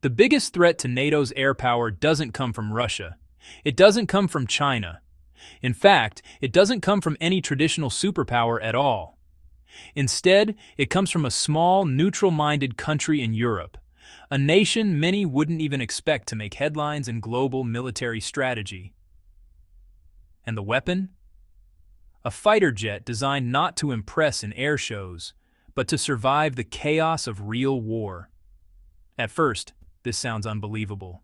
The biggest threat to NATO's air power doesn't come from Russia. It doesn't come from China. In fact, it doesn't come from any traditional superpower at all. Instead, it comes from a small, neutral-minded country in Europe, a nation many wouldn't even expect to make headlines in global military strategy. And the weapon? A fighter jet designed not to impress in air shows, but to survive the chaos of real war. At first, this sounds unbelievable.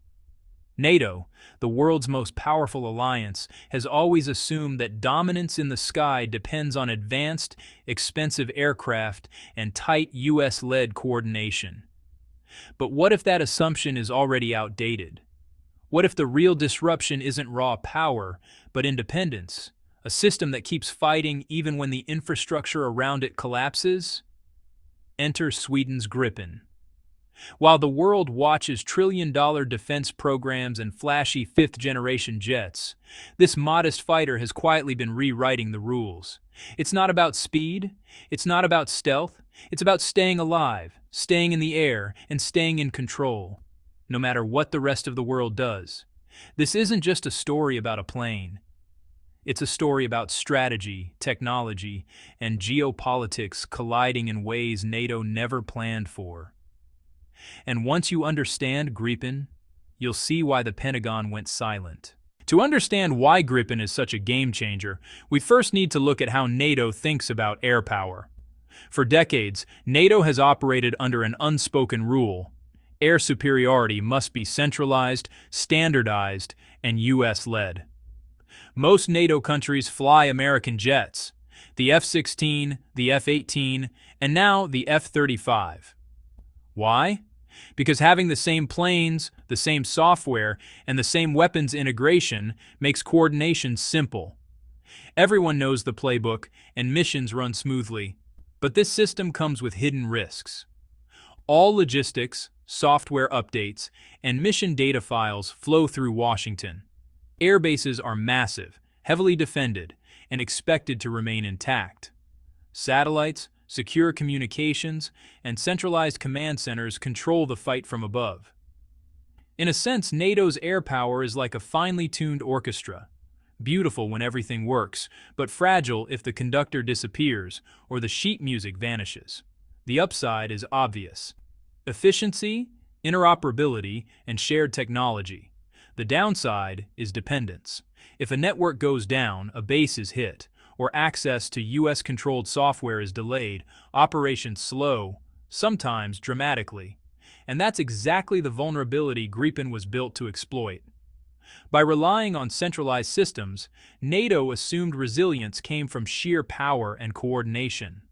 NATO, the world's most powerful alliance, has always assumed that dominance in the sky depends on advanced, expensive aircraft and tight US-led coordination. But what if that assumption is already outdated? What if the real disruption isn't raw power, but independence, a system that keeps fighting even when the infrastructure around it collapses? Enter Sweden's Gripen. While the world watches trillion-dollar defense programs and flashy fifth-generation jets, this modest fighter has quietly been rewriting the rules. It's not about speed, it's not about stealth, it's about staying alive, staying in the air, and staying in control, no matter what the rest of the world does. This isn't just a story about a plane. It's a story about strategy, technology, and geopolitics colliding in ways NATO never planned for. And once you understand Gripen, you'll see why the Pentagon went silent. To understand why Gripen is such a game-changer, we first need to look at how NATO thinks about air power. For decades, NATO has operated under an unspoken rule: air superiority must be centralized, standardized, and US-led. Most NATO countries fly American jets, the F-16, the F-18, and now the F-35. Why? Because having the same planes, the same software, and the same weapons integration makes coordination simple. Everyone knows the playbook, and missions run smoothly. But this system comes with hidden risks. All logistics, software updates, and mission data files flow through Washington. Air bases are massive, heavily defended, and expected to remain intact. Satellites, secure communications, and centralized command centers control the fight from above. In a sense, NATO's air power is like a finely tuned orchestra, beautiful when everything works, but fragile if the conductor disappears or the sheet music vanishes. The upside is obvious: efficiency, interoperability, and shared technology. The downside is dependence. If a network goes down, a base is hit, or access to US-controlled software is delayed, operations slow, sometimes dramatically. And that's exactly the vulnerability Gripen was built to exploit. By relying on centralized systems, NATO assumed resilience came from sheer power and coordination.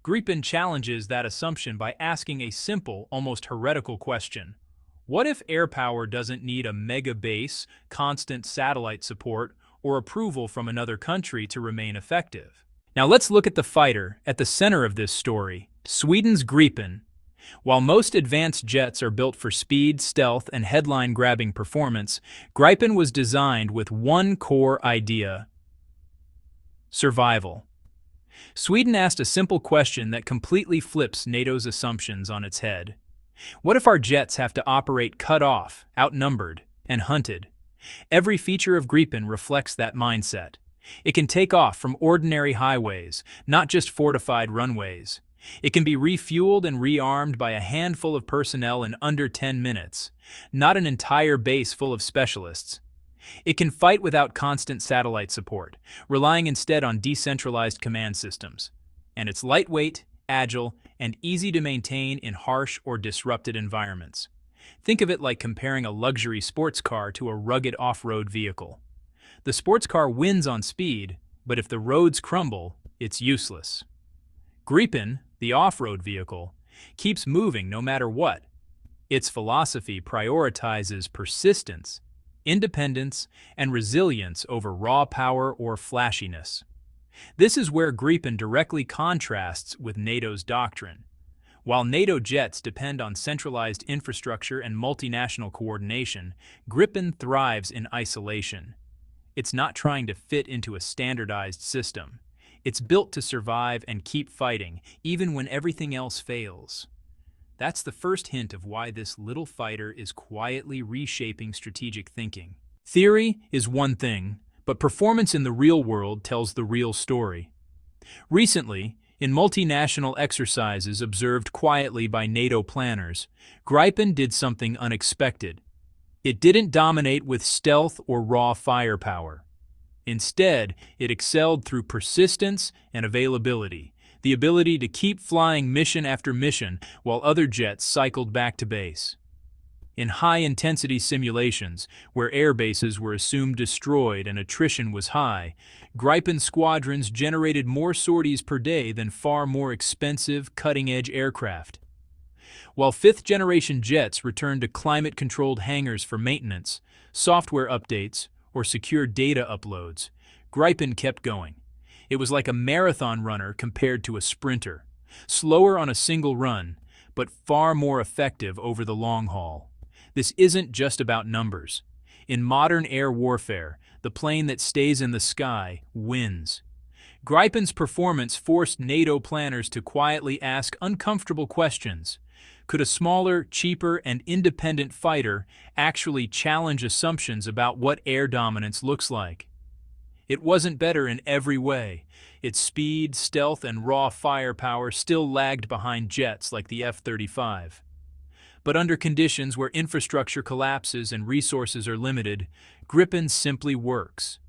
Gripen challenges that assumption by asking a simple, almost heretical question: what if air power doesn't need a mega base, constant satellite support, or approval from another country to remain effective? Now let's look at the fighter at the center of this story, Sweden's Gripen. While most advanced jets are built for speed, stealth, and headline-grabbing performance, Gripen was designed with one core idea: survival. Sweden asked a simple question that completely flips NATO's assumptions on its head. What if our jets have to operate cut off, outnumbered, and hunted? Every feature of Gripen reflects that mindset. It can take off from ordinary highways, not just fortified runways. It can be refueled and rearmed by a handful of personnel in under 10 minutes, not an entire base full of specialists. It can fight without constant satellite support, relying instead on decentralized command systems. And it's lightweight, agile, and easy to maintain in harsh or disrupted environments. Think of it like comparing a luxury sports car to a rugged off-road vehicle. The sports car wins on speed, but if the roads crumble, it's useless. Gripen, the off-road vehicle, keeps moving no matter what. Its philosophy prioritizes persistence, independence, and resilience over raw power or flashiness. This is where Gripen directly contrasts with NATO's Doctrine. While NATO jets depend on centralized infrastructure and multinational coordination, Gripen thrives in isolation. It's not trying to fit into a standardized system. It's built to survive and keep fighting, even when everything else fails. That's the first hint of why this little fighter is quietly reshaping strategic thinking. Theory is one thing, but performance in the real world tells the real story. Recently, in multinational exercises observed quietly by NATO planners, Gripen did something unexpected. It didn't dominate with stealth or raw firepower. Instead, it excelled through persistence and availability, the ability to keep flying mission after mission while other jets cycled back to base. In high-intensity simulations, where air bases were assumed destroyed and attrition was high, Gripen squadrons generated more sorties per day than far more expensive, cutting-edge aircraft. While fifth-generation jets returned to climate-controlled hangars for maintenance, software updates, or secure data uploads, Gripen kept going. It was like a marathon runner compared to a sprinter, slower on a single run, but far more effective over the long haul. This isn't just about numbers. In modern air warfare, the plane that stays in the sky wins. Gripen's performance forced NATO planners to quietly ask uncomfortable questions. Could a smaller, cheaper, and independent fighter actually challenge assumptions about what air dominance looks like? It wasn't better in every way. Its speed, stealth, and raw firepower still lagged behind jets like the F-35. But under conditions where infrastructure collapses and resources are limited, Gripen simply works.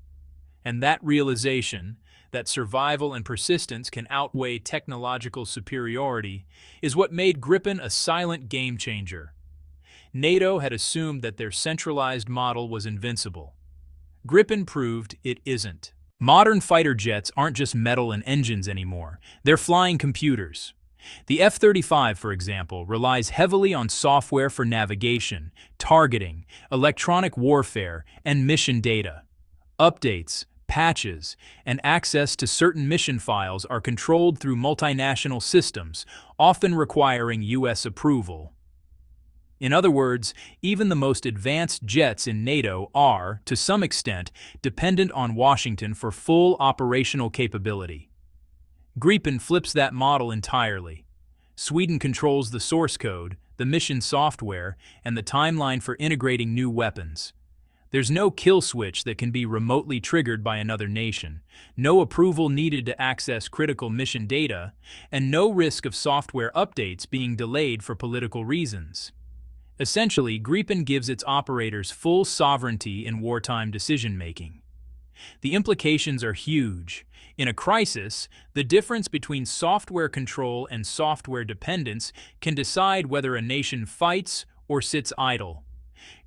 And that realization, that survival and persistence can outweigh technological superiority, is what made Gripen a silent game-changer. NATO had assumed that their centralized model was invincible. Gripen proved it isn't. Modern fighter jets aren't just metal and engines anymore. They're flying computers. The F-35, for example, relies heavily on software for navigation, targeting, electronic warfare, and mission data. Updates, patches, and access to certain mission files are controlled through multinational systems, often requiring U.S. approval. In other words, even the most advanced jets in NATO are, to some extent, dependent on Washington for full operational capability. Gripen flips that model entirely. Sweden controls the source code, the mission software, and the timeline for integrating new weapons. There's no kill switch that can be remotely triggered by another nation, no approval needed to access critical mission data, and no risk of software updates being delayed for political reasons. Essentially, Gripen gives its operators full sovereignty in wartime decision-making. The implications are huge. In a crisis, the difference between software control and software dependence can decide whether a nation fights or sits idle.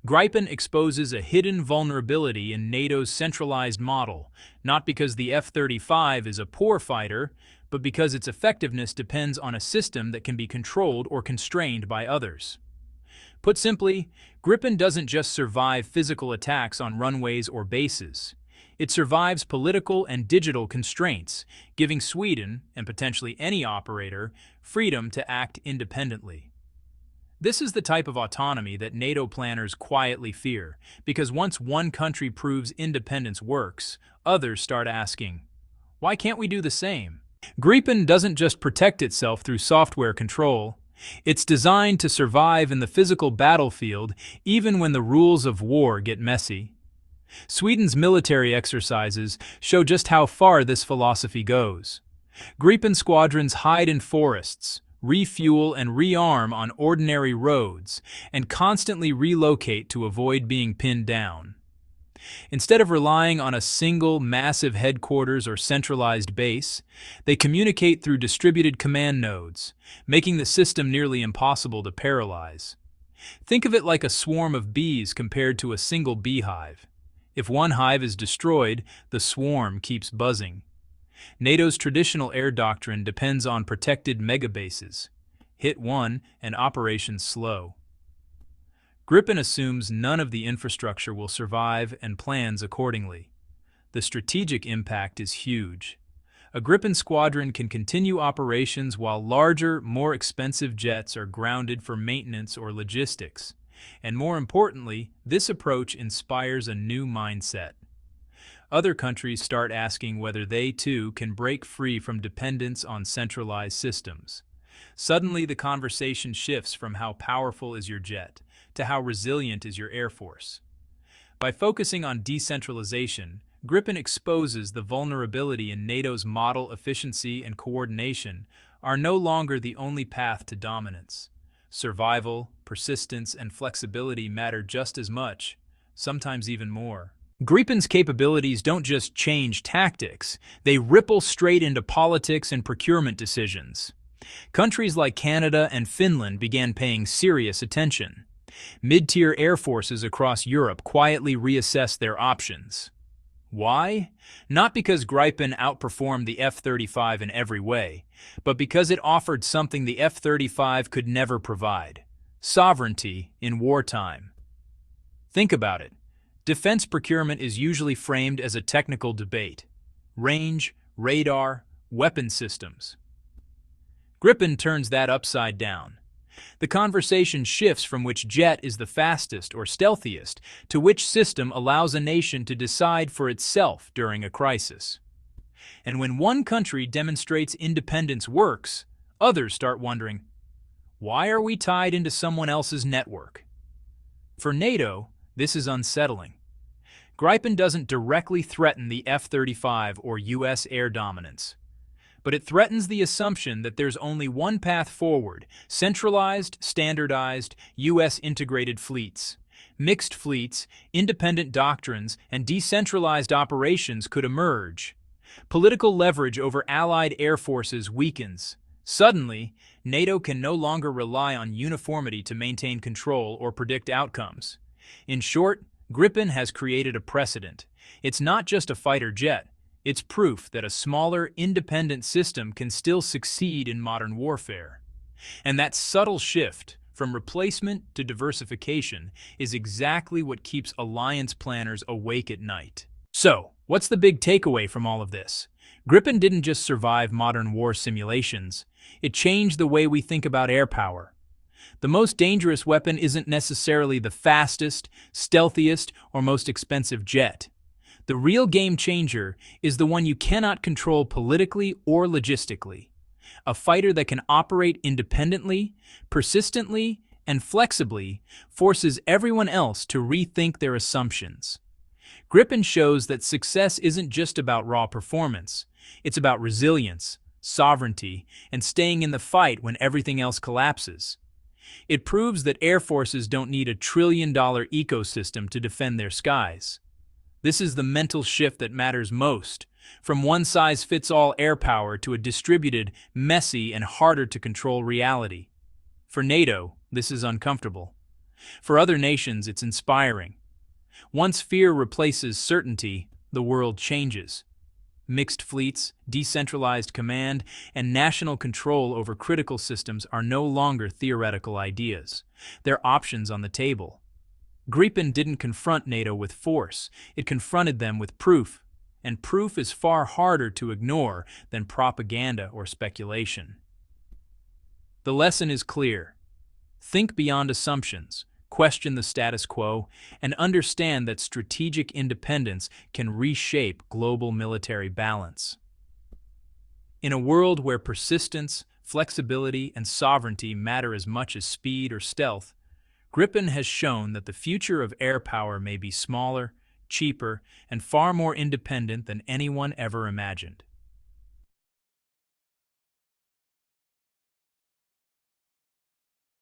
Gripen exposes a hidden vulnerability in NATO's centralized model, not because the F-35 is a poor fighter, but because its effectiveness depends on a system that can be controlled or constrained by others. Put simply, Gripen doesn't just survive physical attacks on runways or bases. It survives political and digital constraints, giving Sweden, and potentially any operator, freedom to act independently. This is the type of autonomy that NATO planners quietly fear, because once one country proves independence works, others start asking, why can't we do the same? Gripen doesn't just protect itself through software control. It's designed to survive in the physical battlefield even when the rules of war get messy. Sweden's military exercises show just how far this philosophy goes. Gripen squadrons hide in forests, refuel and rearm on ordinary roads, and constantly relocate to avoid being pinned down. Instead of relying on a single massive headquarters or centralized base, they communicate through distributed command nodes, making the system nearly impossible to paralyze. Think of it like a swarm of bees compared to a single beehive. If one hive is destroyed, the swarm keeps buzzing. NATO's traditional air doctrine depends on protected megabases. Hit one and operations slow. Gripen assumes none of the infrastructure will survive and plans accordingly. The strategic impact is huge. A Gripen squadron can continue operations while larger, more expensive jets are grounded for maintenance or logistics. And more importantly, this approach inspires a new mindset. Other countries start asking whether they too can break free from dependence on centralized systems. Suddenly, the conversation shifts from how powerful is your jet to how resilient is your air force. By focusing on decentralization, Gripen exposes the vulnerability in NATO's model. Efficiency and coordination are no longer the only path to dominance. Survival, persistence, and flexibility matter just as much, sometimes even more. Gripen's capabilities don't just change tactics, they ripple straight into politics and procurement decisions. Countries like Canada and Finland began paying serious attention. Mid-tier air forces across Europe quietly reassessed their options. Why? Not because Gripen outperformed the F-35 in every way, but because it offered something the F-35 could never provide: sovereignty in wartime. Think about it. Defense procurement is usually framed as a technical debate: range, radar, weapon systems. Gripen turns that upside down. The conversation shifts from which jet is the fastest or stealthiest to which system allows a nation to decide for itself during a crisis. And when one country demonstrates independence works, others start wondering, why are we tied into someone else's network? For NATO, this is unsettling. Gripen doesn't directly threaten the F-35 or U.S. air dominance, but it threatens the assumption that there's only one path forward: centralized, standardized, U.S. integrated fleets. Mixed fleets, independent doctrines, and decentralized operations could emerge. Political leverage over allied air forces weakens. Suddenly, NATO can no longer rely on uniformity to maintain control or predict outcomes. In short, Gripen has created a precedent. It's not just a fighter jet. It's proof that a smaller, independent system can still succeed in modern warfare. And that subtle shift, from replacement to diversification, is exactly what keeps alliance planners awake at night. So, what's the big takeaway from all of this? Gripen didn't just survive modern war simulations. It changed the way we think about air power. The most dangerous weapon isn't necessarily the fastest, stealthiest, or most expensive jet. The real game changer is the one you cannot control politically or logistically. A fighter that can operate independently, persistently, and flexibly forces everyone else to rethink their assumptions. Gripen shows that success isn't just about raw performance. It's about resilience, sovereignty, and staying in the fight when everything else collapses. It proves that air forces don't need a trillion-dollar ecosystem to defend their skies. This is the mental shift that matters most, from one-size-fits-all air power to a distributed, messy, and harder-to-control reality. For NATO, this is uncomfortable. For other nations, it's inspiring. Once fear replaces certainty, the world changes. Mixed fleets, decentralized command, and national control over critical systems are no longer theoretical ideas. They're options on the table. Gripen didn't confront NATO with force, it confronted them with proof, and proof is far harder to ignore than propaganda or speculation. The lesson is clear. Think beyond assumptions, question the status quo, and understand that strategic independence can reshape global military balance. In a world where persistence, flexibility, and sovereignty matter as much as speed or stealth, Gripen has shown that the future of air power may be smaller, cheaper, and far more independent than anyone ever imagined.